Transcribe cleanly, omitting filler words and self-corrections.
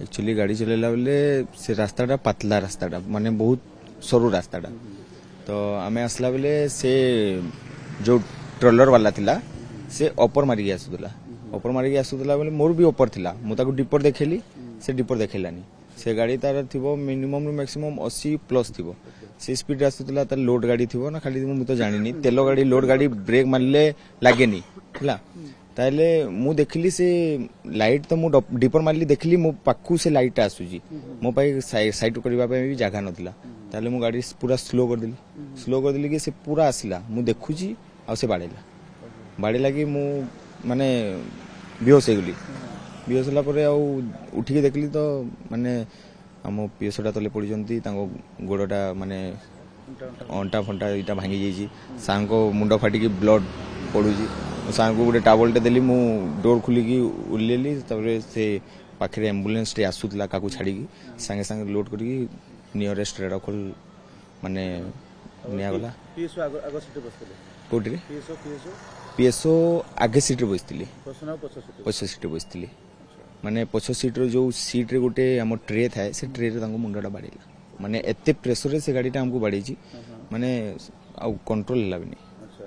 actually गाड़ी चलेला बेले से रास्ताटा पतला रास्ताटा माने बहुत सरू रास्ताटा तो आमे आसला बेले से जो ट्रोलर वाला थिला से अपर मारिक आसुला अपर मारिक आसुला बेले मोर भी अपर थिला मु ताको डिपर देखेली से डिपर देखेलानी से गाड़ी तार थिबो मिनिमम रु मैक्सिमम 80 प्लस थिबो से स्पीड आसुला तार लोड गाड़ी थिबो ना खाली मु तो जानिनी तेलो गाड़ी लोड गाड़ी ब्रेक मारले लागेनी हला ताले मु देखली से लाइट तो मु डिपर मारली देखली मो पाखु से लाइट आसुजी मो पाई साइड करबा पे भी जगह नथिला ताले मु गाड़ी पूरा स्लो कर देली कि से पूरा आसिला मु देखुजी आ से बाड़ेला कि मु माने बेहोश होगली बेहोश होला परे आ उठिके देखली तो माने हम पियसटा तले पड़िजंती तांको गोड़टा माने अंटा फंटा इटा भांगी जाइछि सांको मुंड फाटी की ब्लड पड़ुजी सांको गोटे टावलटे देली मु डोर खुलिकी उल्लेली तबरे से पाखरे एम्बुलेंस टे आसुतला काकू छाड़ी संगे संगे लोड करी नियरेस्ट रेडखोल माने निया गला पीएसओ आगो सीट बसले कोठी रे पीएसओ आगे सीट रे बसतिली पछ सीट रे बसतिली माने पछ सीट रो जो सीट रे गोटे हम ट्रे थाए से ट्रे रे तांको मुंडा बाड़ीला माने एते प्रेशर रे से गाड़ीटा हमको बाड़ीची माने आ कंट्रोल होला बिनी अच्छा